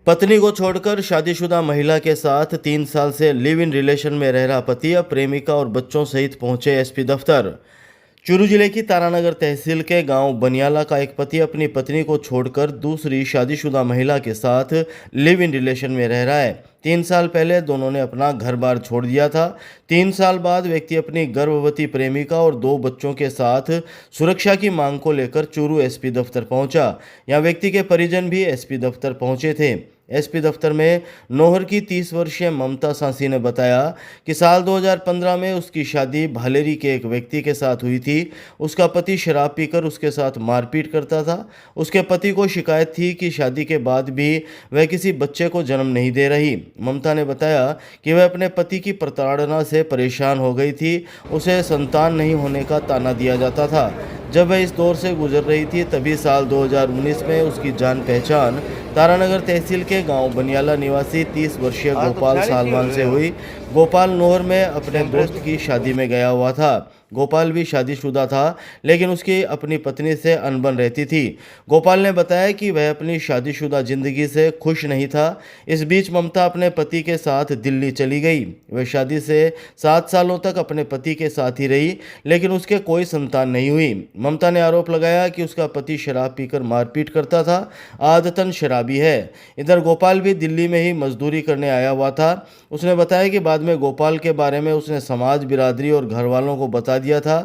पत्नी को छोड़कर शादीशुदा महिला के साथ 3 साल से लिव इन रिलेशन में रह रहा पति अब प्रेमिका और बच्चों सहित पहुंचे एसपी दफ्तर। चूरू जिले की तारानगर तहसील के गांव बनियाला का एक पति अपनी पत्नी को छोड़कर दूसरी शादीशुदा महिला के साथ लिव इन रिलेशन में रह रहा है। 3 साल पहले दोनों ने अपना घर बार छोड़ दिया था। 3 साल बाद व्यक्ति अपनी गर्भवती प्रेमिका और 2 बच्चों के साथ सुरक्षा की मांग को लेकर चूरू एसपी दफ्तर पहुंचा। यहां व्यक्ति के परिजन भी एसपी दफ्तर पहुंचे थे। एसपी दफ्तर में नौहर की 30 वर्षीय ममता सांसी ने बताया कि साल 2015 में उसकी शादी भालेरी के एक व्यक्ति के साथ हुई थी। उसका पति शराब पीकर उसके साथ मारपीट करता था। उसके पति को शिकायत थी कि शादी के बाद भी वह किसी बच्चे को जन्म नहीं दे रही। ममता ने बताया कि वह अपने पति की प्रताड़ना से परेशान हो गई थी। उसे संतान नहीं होने का ताना दिया जाता था। जब वह इस दौर से गुजर रही थी तभी साल 2019 में उसकी जान पहचान तारानगर तहसील के गांव बनियाला निवासी 30 वर्षीय गोपाल सालमान से हुई। गोपाल नौहर में अपने दोस्त की शादी में गया हुआ था। गोपाल भी शादीशुदा था लेकिन उसकी अपनी पत्नी से अनबन रहती थी। गोपाल ने बताया कि वह अपनी शादीशुदा जिंदगी से खुश नहीं था। इस बीच ममता अपने पति के साथ दिल्ली चली गई। वह शादी से 7 सालों तक अपने पति के साथ ही रही लेकिन उसके कोई संतान नहीं हुई। ममता ने आरोप लगाया कि उसका पति शराब पीकर मारपीट करता था, आदतन शराबी है। इधर गोपाल भी दिल्ली में ही मजदूरी करने आया हुआ था। उसने बताया कि बाद में गोपाल के बारे में उसने समाज, बिरादरी और घर वालों को बता दिया था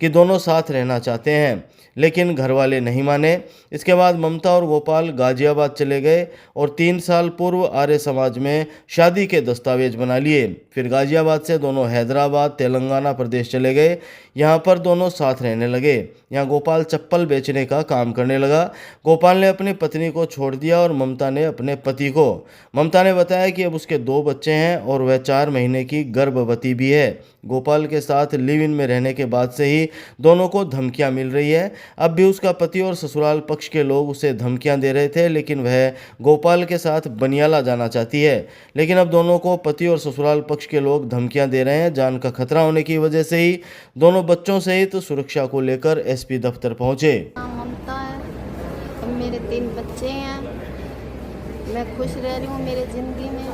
कि दोनों साथ रहना चाहते हैं लेकिन घर वाले नहीं माने। इसके बाद ममता और गोपाल गाजियाबाद चले गए और 3 साल पूर्व आर्य समाज में शादी के दस्तावेज बना लिए। फिर गाजियाबाद से दोनों हैदराबाद, तेलंगाना प्रदेश चले गए। यहाँ पर दोनों साथ रहने लगे। यहाँ गोपाल चप्पल बेचने का काम करने लगा। गोपाल ने अपनी पत्नी को छोड़ दिया और ममता ने अपने पति को। ममता ने बताया कि अब उसके 2 बच्चे हैं और वह 4 महीने की गर्भवती भी है। गोपाल के साथ लिव इन में रहने के बाद से ही दोनों को धमकियां मिल रही है। अब भी उसका पति और ससुराल पक्ष के लोग उसे धमकियां दे रहे थे लेकिन वह गोपाल के साथ बनियाला जाना चाहती है। लेकिन अब दोनों को पति और ससुराल पक्ष के लोग धमकियां दे रहे हैं। जान का खतरा होने की वजह से ही दोनों बच्चों सहित सुरक्षा को लेकर एसपी दफ्तर पहुंचे। ममता है, अब मेरे 3 बच्चे हैं। मैं खुश रह रही हूँ मेरी ज़िंदगी में।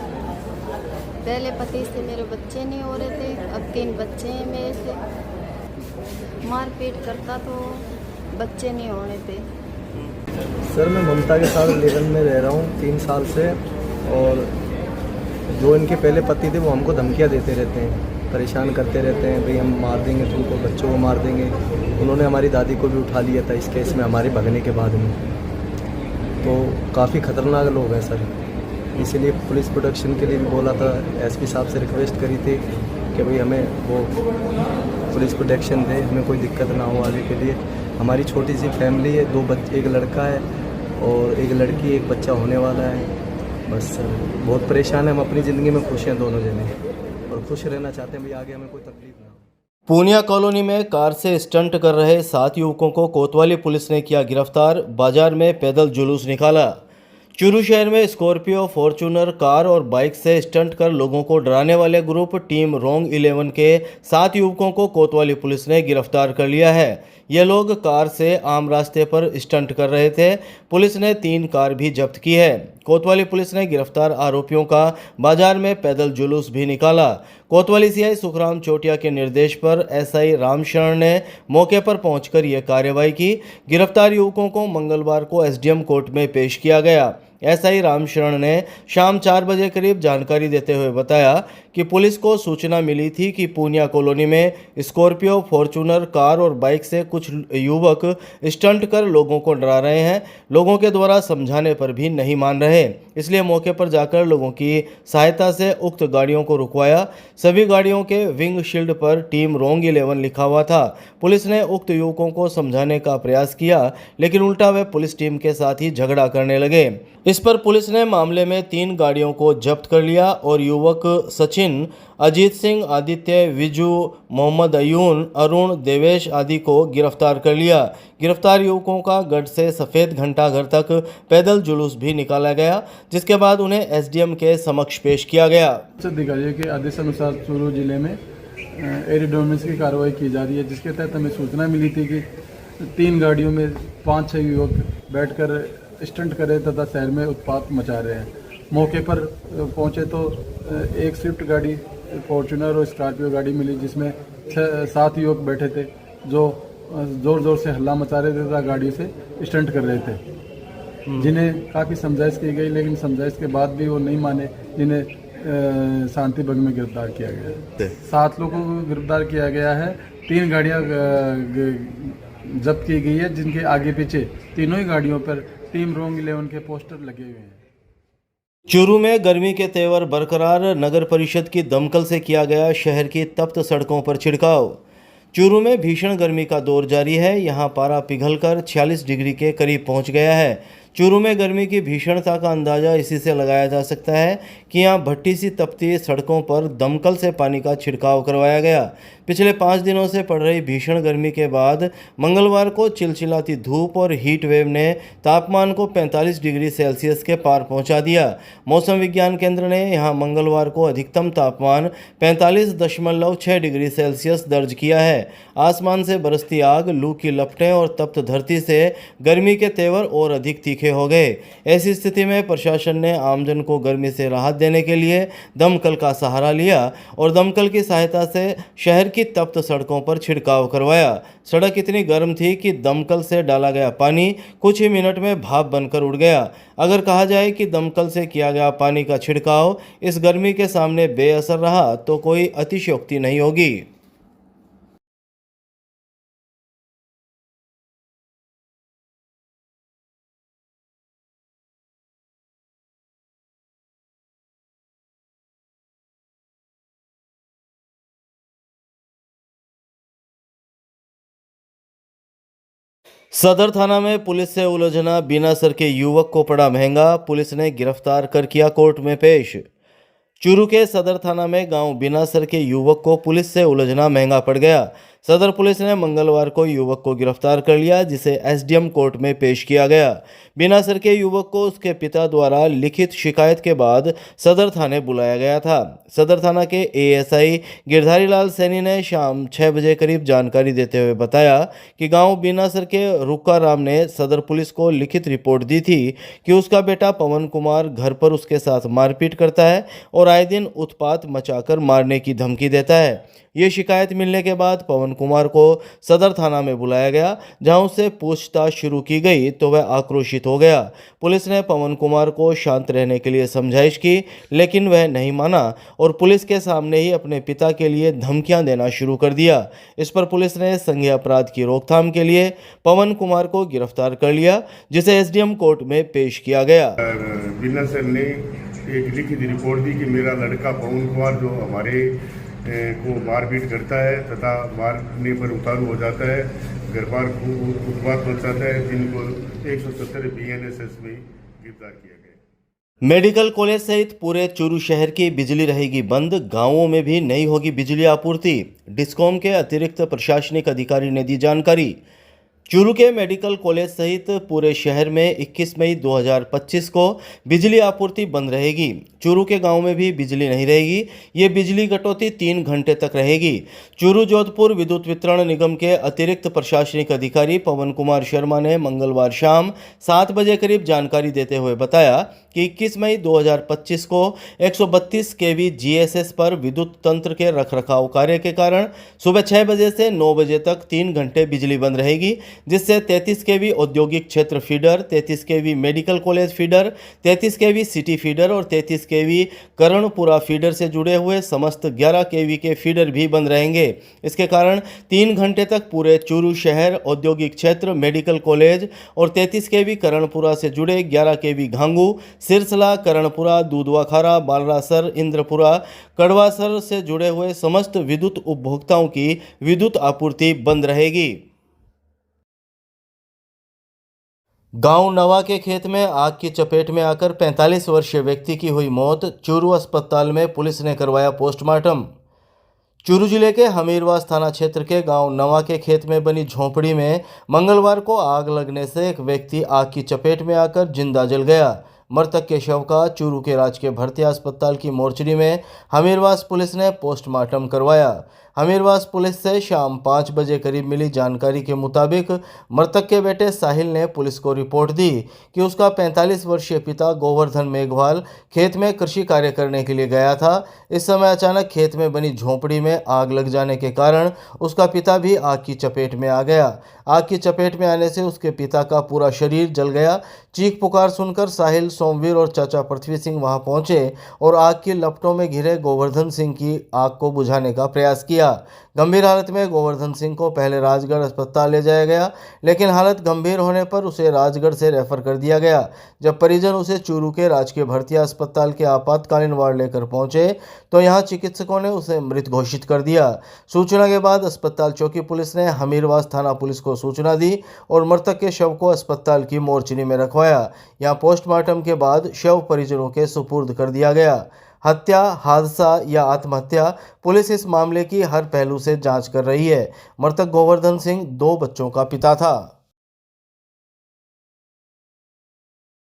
पहले पति से मेरे बच्चे नहीं हो रहे थे, अब 3 बच्चे हैं मेरे से। मारपीट करता तो बच्चे नहीं होने थे। सर मैं ममता के साथ लिव-इन में रह रहा हूँ 3 साल से और जो इनके पहले पति थे वो हमको धमकियाँ देते रहते हैं, परेशान करते रहते हैं, भाई हम मार देंगे तुमको, बच्चों को मार देंगे। उन्होंने हमारी दादी को भी उठा लिया था इस केस में हमारे भगने के बाद में। तो काफ़ी ख़तरनाक लोग हैं सर, इसीलिए पुलिस प्रोटेक्शन के लिए भी बोला था। एसपी साहब से रिक्वेस्ट करी थी कि भाई हमें वो पुलिस प्रोटेक्शन दे, हमें कोई दिक्कत ना हो आगे के लिए। हमारी छोटी सी फैमिली है, 2 बच्चे, एक लड़का है और एक लड़की, एक बच्चा होने वाला है। बस सर बहुत परेशान है। हम अपनी ज़िंदगी में खुश हैं दोनों जने और खुश रहना चाहते हैं, भाई आगे हमें कोई तकलीफ ना हो। पूनिया कॉलोनी में कार से स्टंट कर रहे 7 युवकों को कोतवाली पुलिस ने किया गिरफ्तार। बाजार में पैदल जुलूस निकाला। चूरू शहर में स्कॉर्पियो, फॉर्च्यूनर, कार और बाइक से स्टंट कर लोगों को डराने वाले ग्रुप टीम रोंग 11 के 7 युवकों को कोतवाली पुलिस ने गिरफ्तार कर लिया है। ये लोग कार से आम रास्ते पर स्टंट कर रहे थे। पुलिस ने 3 कार भी जब्त की है। कोतवाली पुलिस ने गिरफ्तार आरोपियों का बाजार में पैदल जुलूस भी निकाला। कोतवाली सीआई सुखराम चोटिया के निर्देश पर एसआई रामशरण ने मौके पर पहुंचकर यह कार्रवाई की। गिरफ्तार युवकों को मंगलवार को एसडीएम कोर्ट में पेश किया गया। एसआई रामशरण ने शाम 4 बजे करीब जानकारी देते हुए बताया कि पुलिस को सूचना मिली थी कि पूनिया कॉलोनी में स्कॉर्पियो, फॉर्च्यूनर, कार और बाइक से कुछ युवक स्टंट कर लोगों को डरा रहे हैं। लोगों के द्वारा समझाने पर भी नहीं मान रहे, इसलिए मौके पर जाकर लोगों की सहायता से उक्त गाड़ियों को रुकवाया। सभी गाड़ियों के विंग शील्ड पर टीम रोंग 11 लिखा हुआ था। पुलिस ने उक्त युवकों को समझाने का प्रयास किया लेकिन उल्टा वे पुलिस टीम के साथ ही झगड़ा करने लगे। इस पर पुलिस ने मामले में 3 गाड़ियों को जब्त कर लिया और युवक सचिन, अजीत सिंह, आदित्य, विजू, मोहम्मद अयून, अरुण, देवेश आदि को गिरफ्तार कर लिया। गिरफ्तार युवकों का गढ़ से सफ़ेद घंटा घर तक पैदल जुलूस भी निकाला गया जिसके बाद उन्हें एसडीएम के समक्ष पेश किया गया। अधिकारियों के आदेश अनुसार चूरू जिले में एरिड डोमिनेंस की कार्रवाई की जा रही है, जिसके तहत हमें सूचना मिली थी कि 3 गाड़ियों में 5-6 युवक बैठकर स्टंट कर रहे तथा शहर में उत्पात मचा रहे हैं। मौके पर पहुंचे तो एक स्विफ्ट गाड़ी, फॉर्च्यूनर और स्कॉर्पियो गाड़ी मिली, जिसमें 7 युवक बैठे थे जो ज़ोर ज़ोर से हल्ला मचा रहे थे तथा गाड़ी से स्टंट कर रहे थे, जिन्हें काफ़ी समझाइश की गई, लेकिन समझाइश के बाद भी वो नहीं माने, जिन्हें शांति भंग में गिरफ्तार किया गया। 7 लोगों को गिरफ्तार किया गया है। 3 गाड़ियाँ जब्त की गई है, जिनके आगे पीछे तीनों ही गाड़ियों पर टीम रोंग 11 के पोस्टर लगे हुए हैं। चूरू में गर्मी के तेवर बरकरार, नगर परिषद की दमकल से किया गया शहर की तप्त सड़कों पर छिड़काव। चूरू में भीषण गर्मी का दौर जारी है। यहां पारा पिघलकर 46 डिग्री के करीब पहुंच गया है। चूरू में गर्मी की भीषणता का अंदाज़ा इसी से लगाया जा सकता है कि यहां भट्टी सी तपती सड़कों पर दमकल से पानी का छिड़काव करवाया गया। पिछले 5 दिनों से पड़ रही भीषण गर्मी के बाद मंगलवार को चिलचिलाती धूप और हीट वेव ने तापमान को 45 डिग्री सेल्सियस के पार पहुंचा दिया। मौसम विज्ञान केंद्र ने यहां मंगलवार को अधिकतम तापमान 45.6 डिग्री सेल्सियस दर्ज किया है। आसमान से बरसती आग, लू की लपटें और तप्त धरती से गर्मी के तेवर और अधिक तीखे हो गए। ऐसी स्थिति में प्रशासन ने आमजन को गर्मी से राहत देने के लिए दमकल का सहारा लिया और दमकल की सहायता से शहर की तप्त सड़कों पर छिड़काव करवाया। सड़क इतनी गर्म थी कि दमकल से डाला गया पानी कुछ ही मिनट में भाप बनकर उड़ गया। अगर कहा जाए कि दमकल से किया गया पानी का छिड़काव इस गर्मी के सामने बेअसर रहा तो कोई अतिशयोक्ति नहीं होगी। सदर थाना में पुलिस से उलझना, बिना सर के युवक को पड़ा महंगा, पुलिस ने गिरफ्तार कर किया कोर्ट में पेश। चूरू के सदर थाना में गांव बिनासर के युवक को पुलिस से उलझना महंगा पड़ गया। सदर पुलिस ने मंगलवार को युवक को गिरफ्तार कर लिया, जिसे एसडीएम कोर्ट में पेश किया गया। बिनासर के युवक को उसके पिता द्वारा लिखित शिकायत के बाद सदर थाने बुलाया गया था। सदर थाना के एएसआई गिरधारी लाल सैनी ने शाम 6 बजे करीब जानकारी देते हुए बताया कि गांव बिनासर के रुक्का राम ने सदर पुलिस को लिखित रिपोर्ट दी थी कि उसका बेटा पवन कुमार घर पर उसके साथ मारपीट करता है और आए दिन उत्पात मचाकर मारने की धमकी देता है। ये शिकायत मिलने के बाद पवन कुमार को सदर थाना में बुलाया गया, जहां उससे पूछताछ शुरू की गई तो वह आक्रोशित हो गया। पुलिस ने पवन कुमार को शांत रहने के लिए समझाइश की, लेकिन वह नहीं माना और पुलिस के सामने ही अपने पिता के लिए धमकियां देना शुरू कर दिया। इस पर पुलिस ने संज्ञेय अपराध की रोकथाम के लिए पवन कुमार को गिरफ्तार कर लिया, जिसे एसडीएम कोर्ट में पेश किया गया। बिना सर ने एक लिखित रिपोर्ट दी कि मेरा लड़का पवन कुमार जो हमारे को मारपीट करता है तथा मारने पर उतारू हो जाता है, घर पर उत्पात मचाता है, जिनको 170 बीएनएसएस में गिरफ्तार किया गया। मेडिकल कॉलेज सहित पूरे चूरू शहर की बिजली रहेगी बंद, गांवों में भी नहीं होगी बिजली आपूर्ति। डिस्कॉम के अतिरिक्त प्रशासनिक अधिकारी ने दी जानकारी। चूरू के मेडिकल कॉलेज सहित पूरे शहर में 21 मई 2025 को बिजली आपूर्ति बंद रहेगी। चूरू के गांव में भी बिजली नहीं रहेगी। ये बिजली कटौती 3 घंटे तक रहेगी। चूरू जोधपुर विद्युत वितरण निगम के अतिरिक्त प्रशासनिक अधिकारी पवन कुमार शर्मा ने मंगलवार शाम 7 बजे करीब जानकारी देते हुए बताया कि 21 मई 2025 को 132 केवी जीएसएस पर विद्युत तंत्र के रखरखाव कार्य के कारण सुबह 6 बजे से 9 बजे तक 3 घंटे बिजली बंद रहेगी, जिससे 33 केवी औद्योगिक क्षेत्र फीडर, 33 केवी मेडिकल कॉलेज फीडर, 33 केवी सिटी फीडर और 33 केवी करणपुरा फीडर से जुड़े हुए समस्त 11 केवी के फीडर भी बंद रहेंगे। इसके कारण 3 घंटे तक पूरे चूरू शहर, औद्योगिक क्षेत्र, मेडिकल कॉलेज और 33 केवी करणपुरा से जुड़े 11 केवी घांगू, सिरसला, करणपुरा, दूधवाखारा, बालरासर, इंद्रपुरा, कड़वासर से जुड़े हुए समस्त विद्युत उपभोक्ताओं की विद्युत आपूर्ति बंद रहेगी। गांव नवा के खेत में आग की चपेट में आकर 45 वर्षीय व्यक्ति की हुई मौत। चूरू अस्पताल में पुलिस ने करवाया पोस्टमार्टम। चूरू जिले के हमीरवास थाना क्षेत्र के गांव नवा के खेत में बनी झोंपड़ी में मंगलवार को आग लगने से एक व्यक्ति आग की चपेट में आकर जिंदा जल गया। मृतक के शव का चूरू के राजकीय भर्ती अस्पताल की मोर्चरी में हमीरवास पुलिस ने पोस्टमार्टम करवाया। हमीरवास पुलिस से शाम 5 बजे करीब मिली जानकारी के मुताबिक मृतक के बेटे साहिल ने पुलिस को रिपोर्ट दी कि उसका 45 वर्षीय पिता गोवर्धन मेघवाल खेत में कृषि कार्य करने के लिए गया था। इस समय अचानक खेत में बनी झोंपड़ी में आग लग जाने के कारण उसका पिता भी आग की चपेट में आ गया। आग की चपेट में आने से उसके पिता का पूरा शरीर जल गया। चीख पुकार सुनकर साहिल, सोमवीर और चाचा पृथ्वी सिंह वहां पहुंचे और आग की लपटों में घिरे गोवर्धन सिंह की आग को बुझाने का प्रयास किया। गंभीर हालत में गोवर्धन सिंह को पहले राजगढ़ अस्पताल ले जाया गया, लेकिन हालत गंभीर होने पर उसे राजगढ़ से रेफर कर दिया गया। जब परिजन उसे चूरू के राजकीय भर्तिया अस्पताल के आपातकालीन वार्ड लेकर पहुंचे तो यहां चिकित्सकों ने उसे मृत घोषित कर दिया। सूचना के बाद अस्पताल चौकी पुलिस ने हमीरवास थाना पुलिस को सूचना दी और मृतक के शव को अस्पताल की मोर्चरी में रखवाया। यहां पोस्टमार्टम के बाद शव परिजनों के सुपुर्द कर दिया गया। हत्या, हादसा या आत्महत्या, पुलिस इस मामले की हर पहलू से जांच कर रही है। मृतक गोवर्धन सिंह 2 बच्चों का पिता था।